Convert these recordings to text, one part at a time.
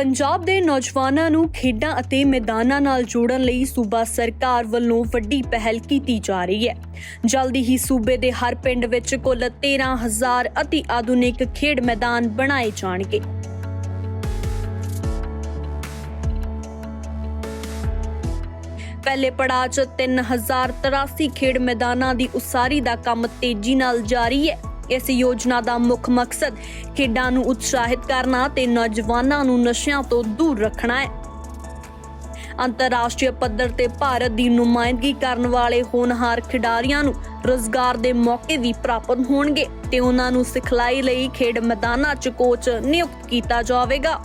ਪੰਜਾਬ ਦੇ ਨੌਜਵਾਨਾਂ ਨੂੰ ਖੇਡਾਂ ਅਤੇ ਮੈਦਾਨਾਂ ਨਾਲ ਜੋੜਨ ਲਈ ਸੂਬਾ ਸਰਕਾਰ ਵੱਲੋਂ ਵੱਡੀ ਪਹਿਲ ਕੀਤੀ ਜਾ ਰਹੀ ਹੈ। ਜਲਦੀ ਹੀ ਸੂਬੇ ਦੇ ਹਰ ਪਿੰਡ ਵਿੱਚ ਕੁੱਲ 13,000 ਅਤੀ ਆਧੁਨਿਕ ਖੇਡ ਮੈਦਾਨ ਬਣਾਏ ਜਾਣਗੇ। ਪਹਿਲੇ ਪੜਾਅ 'ਚ 3,083 ਖੇਡ ਮੈਦਾਨਾਂ ਦੀ ਉਸਾਰੀ ਦਾ ਕੰਮ ਤੇਜ਼ੀ ਨਾਲ ਜਾਰੀ ਹੈ। इस योजना का मुख्य मकसद खेडां नूं उत्साहित करना ते नौजवानां नूं नशियां तो दूर रखना है। अंतरराष्ट्रीय पद्धर ते भारत की नुमाइंदगी करन वाले होनहार खिडारियां नूं रोजगार दे मौके भी प्राप्त होणगे ते उन्हां नूं सिखलाई लई खेड मैदानां 'च कोच नियुक्त कीता जावेगा।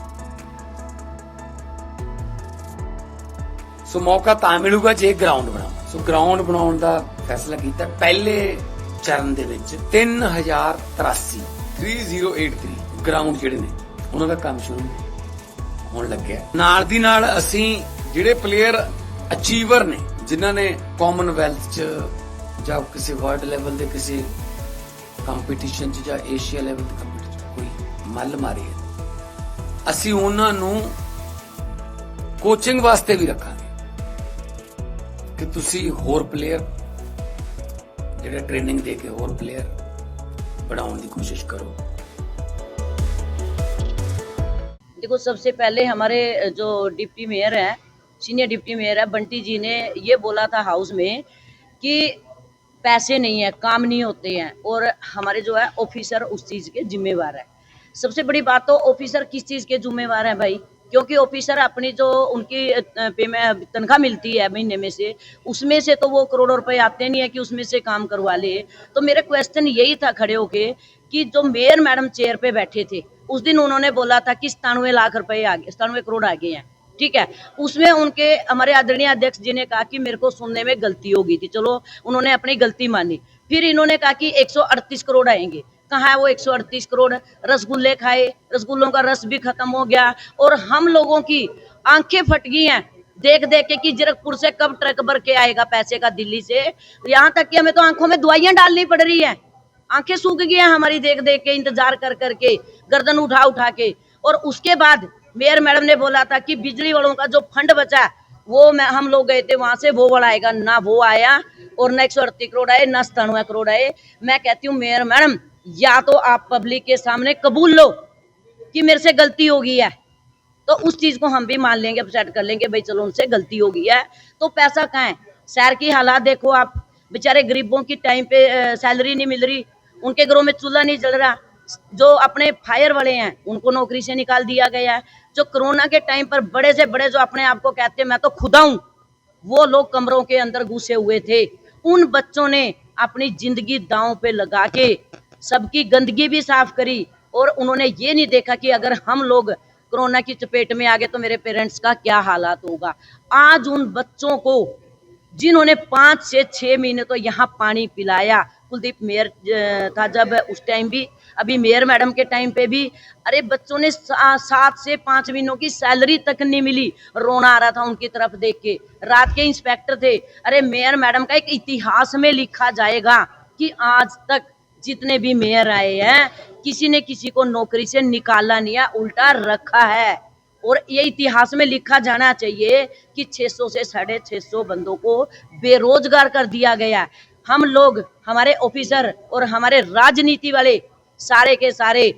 सो मौका तां मिलूगा जे ग्राउंड बनाओ। सो ग्राउंड बनाउण दा फैसला कीता। पहले चरण ਦੇ ਵਿੱਚ 3083 ਗਰਾਊਂਡ ਜਿਹੜੇ ਨੇ ਉਹਨਾਂ ਦਾ ਕੰਮ ਸ਼ੁਰੂ ਹੋਣ ਲੱਗਿਆ। ਨਾਲ ਦੀ ਨਾਲ ਅਸੀਂ ਜਿਹੜੇ ਪਲੇਅਰ ਅਚੀਵਰ ਨੇ ਜਿਨ੍ਹਾਂ ਨੇ ਕਾਮਨਵੈਲਥ ਚ ਜਾਂ ਕਿਸੇ ਵਰਲਡ ਲੈਵਲ ਦੇ ਕਿਸੇ ਕੰਪੀਟੀਸ਼ਨ ਚ ਜਾਂ ਏਸ਼ੀਆ ਲੈਵਲ ਦੇ ਕੰਪੀਟੀਸ਼ਨ ਕੋਈ ਮੱਲ ਮਾਰੀ ਹੈ, ਅਸੀਂ ਉਹਨਾਂ ਨੂੰ ਕੋਚਿੰਗ ਵਾਸਤੇ ਵੀ ਰੱਖਾਂਗੇ ਕਿ ਤੁਸੀਂ ਹੋਰ ਪਲੇਅਰ ਜਿਹੜੇ ट्रेनिंग दे के और प्लेयर बढ़ाने की कोशिश करो। देखो, सबसे पहले हमारे जो डिप्टी मेयर है, सीनियर डिप्टी मेयर है बंटी जी ने ये बोला था हाउस में कि पैसे नहीं है, काम नहीं होते हैं और हमारे जो है ऑफिसर उस चीज़ के जिम्मेवार है। सबसे बड़ी बात तो ऑफिसर किस चीज़ के जिम्मेवार है भाई, क्योंकि ऑफिसर अपनी जो उनकी पेमेंट तनख्वाह मिलती है महीने में से, उसमें से तो वो करोड़ों रुपए आते नहीं है कि उसमें से काम करवा ले। तो मेरा क्वेश्चन यही था खड़े होके कि जो मेयर मैडम चेयर पे बैठे थे उस दिन उन्होंने बोला था कि 97 लाख रुपए आगे 97 करोड़ आगे हैं, ठीक है। उसमें उनके हमारे आदरणीय अध्यक्ष जी ने कहा कि मेरे को सुनने में गलती हो गई थी, चलो उन्होंने अपनी गलती मानी। फिर इन्होंने कहा कि 138 करोड़ आएंगे। कहाँ है वो 138 करोड़? रसगुल्ले खाए, रसगुल्लों का रस भी खत्म हो गया और हम लोगों की आंखें फट गई हैं देख देख के कि जीरकपुर से कब ट्रक भर के आएगा पैसे का दिल्ली से। यहाँ तक कि हमें तो आंखों में दवाइयां डालनी पड़ रही है, आंखें सूख गई हैं हमारी देख देख के, इंतजार कर करके, गर्दन उठा उठा के। और उसके बाद मेयर मैडम ने बोला था कि बिजली वालों का जो फंड बचा वो हम लोग गए थे वहां से, वो वाला आएगा ना, वो आया और न 138 करोड़ आए न 97 करोड़ आए। मैं कहती हूँ मेयर मैडम, या तो आप पब्लिक के सामने कबूल लो कि मेरे से गलती हो गई है, तो उस चीज को हम भी मान लेंगे, सेट कर लेंगे भाई चलो उनसे गलती हो गई है। तो पैसा कहाँ है? शहर की हालात देखो आप, बेचारे गरीबों की टाइम पे सैलरी नहीं मिल रही, उनके घरों में चूल्हा नहीं जल रहा, जो अपने फायर वाले हैं उनको नौकरी से निकाल दिया गया है, जो कोरोना के टाइम पर बड़े से बड़े जो अपने आप को कहते हैं मैं तो खुदा हूं, वो लोग कमरों के अंदर घुसे हुए थे। उन बच्चों ने अपनी जिंदगी दांव पे लगा के सबकी गंदगी भी साफ करी और उन्होंने ये नहीं देखा कि अगर हम लोग कोरोना की चपेट में आ गए तो मेरे पेरेंट्स का क्या हालात होगा। आज उन बच्चों को जिन्होंने 5 से 6 महीने तो यहाँ पानी पिलाया, कुलदीप मेयर था जब उस टाइम भी, अभी मेयर मैडम के टाइम पे भी, अरे बच्चों ने 7 से 5 महीनों की सैलरी तक नहीं मिली, रोना आ रहा था उनकी तरफ देख के। रात के इंस्पेक्टर थे। अरे मेयर मैडम का एक इतिहास में लिखा जाएगा कि आज तक जितने भी मेयर आए हैं किसी ने किसी को नौकरी से निकाला नहीं है, उल्टा रखा है। और ये इतिहास में लिखा जाना चाहिए कि 600 से 650 बंदों को बेरोजगार कर दिया गया। हम लोग, हमारे ऑफिसर और हमारे राजनीति वाले सारे के सारे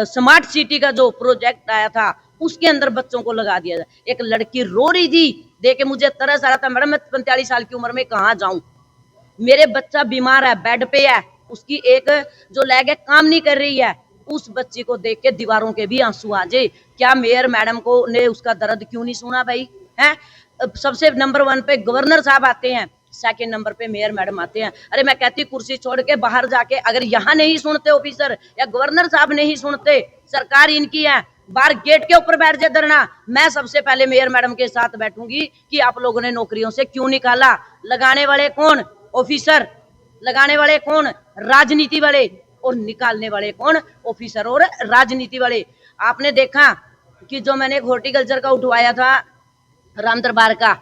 स्मार्ट सिटी का जो प्रोजेक्ट आया था उसके अंदर बच्चों को लगा दिया जाए। एक लड़की रो रही थी, देख के मुझे तरस आ रहा था, मैडम मैं 45 साल की उम्र में कहाँ जाऊं, मेरे बच्चा बीमार है, बेड पे है, उसकी एक जो लेग है काम नहीं कर रही है, उस बच्ची को देख के दीवारों के भी आंसू आ जाए। क्या मेयर मैडम को ने उसका दर्द क्यों नहीं सुना भाई? हैं, सबसे नंबर 1 पे गवर्नर साहब आते हैं, सेकंड नंबर पे मेयर मैडम आते हैं। अरे मैं कहती कुर्सी छोड़ के बाहर जाके, अगर यहाँ नहीं सुनते ऑफिसर या गवर्नर साहब नहीं सुनते, सरकार इनकी है, बाहर गेट के ऊपर बैठ जाए धरना, मैं सबसे पहले मेयर मैडम के साथ बैठूंगी कि आप लोगों ने नौकरियों से क्यों निकाला। लगाने वाले कौन? ऑफिसर। लगाने वाले कौन? राजनीति वाले। और निकालने वाले कौन? ऑफिसर और राजनीति वाले। आपने देखा कि जो मैंने हॉर्टिकल्चर का उठवाया था राम दरबार का,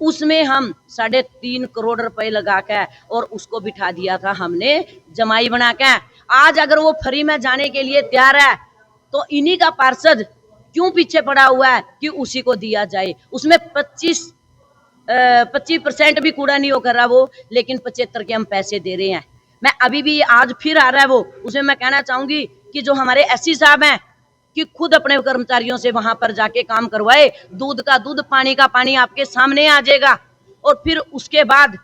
उसमें हम 3.5 करोड़ रुपए लगा के और उसको बिठा दिया था हमने जमाई बना के। आज अगर वो फ्री में जाने के लिए तैयार है तो इन्हीं का पार्षद क्यों पीछे पड़ा हुआ है कि उसी को दिया जाए। उसमें 25% भी कूड़ा नहीं हो कर रहा वो, लेकिन 75 के हम पैसे दे रहे हैं। मैं अभी भी आज फिर आ रहा है वो, उसमें मैं कहना चाहूंगी कि जो हमारे एससी साहब हैं कि खुद अपने कर्मचारियों से वहां पर जाके काम करवाए। दूध का दूध, पानी का पानी आपके सामने आ जाएगा। और फिर उसके बाद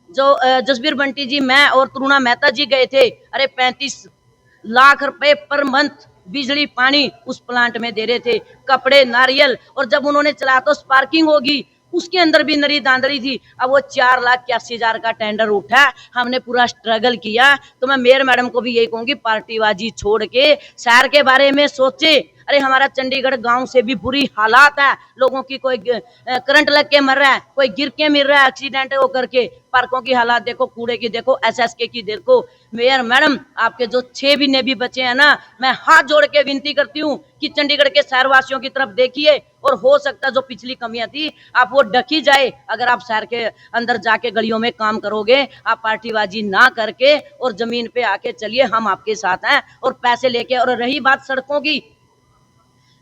जो जसबीर बंटी जी, मैं और तरुणा मेहता जी गए थे। अरे 35 लाख रुपए पर मंथ बिजली पानी उस प्लांट में दे रहे थे, कपड़े, नारियल। और जब उन्होंने चला तो स्पार्किंग होगी, उसके अंदर भी नरी दांदरी थी। अब वो 4,81,000 का टेंडर उठा, हमने पूरा स्ट्रगल किया। तो मैं मेयर मैडम को भी यही कहूंगी, पार्टीबाजी छोड़ के शहर के बारे में सोचे। अरे हमारा चंडीगढ़ गांव से भी बुरी हालात है, लोगों की कोई करंट लग के मर रहा है, कोई गिर के मिल रहा है, एक्सीडेंट हो करके। पार्कों की हालात देखो, कूड़े की देखो, एसएसके की देखो। मेयर मैडम, आपके जो 6 भी नेबी बचे हैं ना, मैं हाथ जोड़ के विनती करती हूँ कि चंडीगढ़ के शहरवासियों की तरफ देखिए, और हो सकता जो पिछली कमियां थी आप वो ढकी जाए। अगर आप शहर के अंदर जाके गलियों में काम करोगे, आप पार्टीबाजी ना करके और जमीन पे आके चलिए, हम आपके साथ हैं। और पैसे लेके, और रही बात सड़कों की,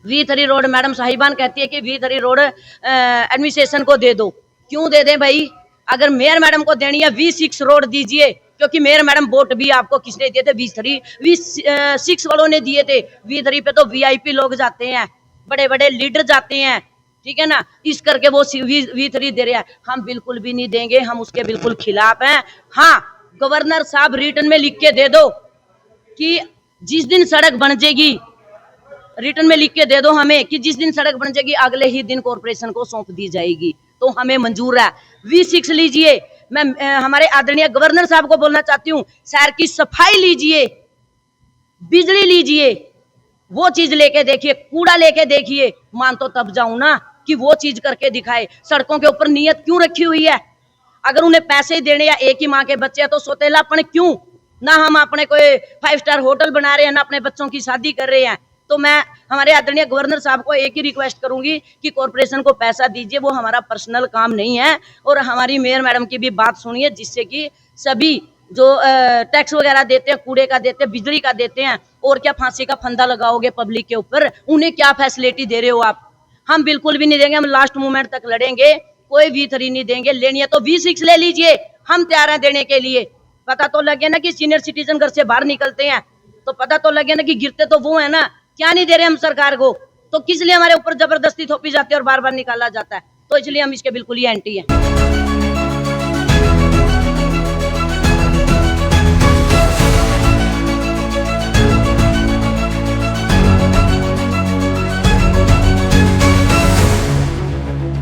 V3 रोड मैडम साहिबान कहती है कि V3 रोड एडमिनिस्ट्रेशन को दे दो। क्यों दे दें भाई? अगर मेयर मैडम को देनी है V6 रोड दीजिए, क्योंकि मेयर मैडम वोट भी आपको किसने दिए थे? V6 वालों ने दिए थे। V3 पे तो VIP लोग जाते हैं, बड़े बड़े लीडर जाते हैं, ठीक है ना। इस करके वो V3 दे रहे हैं। हम बिल्कुल भी नहीं देंगे, हम उसके बिल्कुल खिलाफ हैं। हाँ, गवर्नर साहब रिटर्न में लिख के दे दो कि जिस दिन सड़क बन जाएगी, रिटर्न में लिख के दे दो हमें कि जिस दिन सड़क बन जाएगी अगले ही दिन कॉर्पोरेशन को सौंप दी जाएगी, तो हमें मंजूर है। V6 लीजिए। मैं हमारे आदरणीय गवर्नर साहब को बोलना चाहती हूँ, शहर की सफाई लीजिए, बिजली लीजिए, वो चीज लेके देखिए, कूड़ा लेके देखिए, मान तो तब जाऊं ना कि वो चीज करके दिखाए। सड़कों के ऊपर नियत क्यों रखी हुई है? अगर उन्हें पैसे देने, या एक ही माँ के बच्चे हैं तो सौतेलापन क्यों? ना हम अपने कोई 5 स्टार होटल बना रहे हैं, ना अपने बच्चों की शादी कर रहे हैं। तो मैं हमारे आदरणीय गवर्नर साहब को एक ही रिक्वेस्ट करूंगी कि कॉर्पोरेशन को पैसा दीजिए, वो हमारा पर्सनल काम नहीं है। और हमारी मेयर मैडम की भी बात सुनिए, जिससे कि सभी जो टैक्स वगैरह देते हैं, कूड़े का देते हैं, बिजली का देते हैं, और क्या फांसी का फंदा लगाओगे पब्लिक के ऊपर? उन्हें क्या फैसिलिटी दे रहे हो आप? हम बिल्कुल भी नहीं देंगे, हम लास्ट मोमेंट तक लड़ेंगे। कोई V3 नहीं देंगे। लेनी है तो V6 ले लीजिए, हम तैयार हैं देने के लिए। पता तो लगे ना कि सीनियर सिटीजन घर से बाहर निकलते हैं, तो पता तो लगे ना कि गिरते तो वो है ना। क्या नहीं दे रहे हम सरकार को, तो किस लिए हमारे ऊपर जबरदस्ती थोपी जाती है और बार बार निकाला जाता है? तो इसलिए हम इसके बिल्कुल ही एंटी हैं।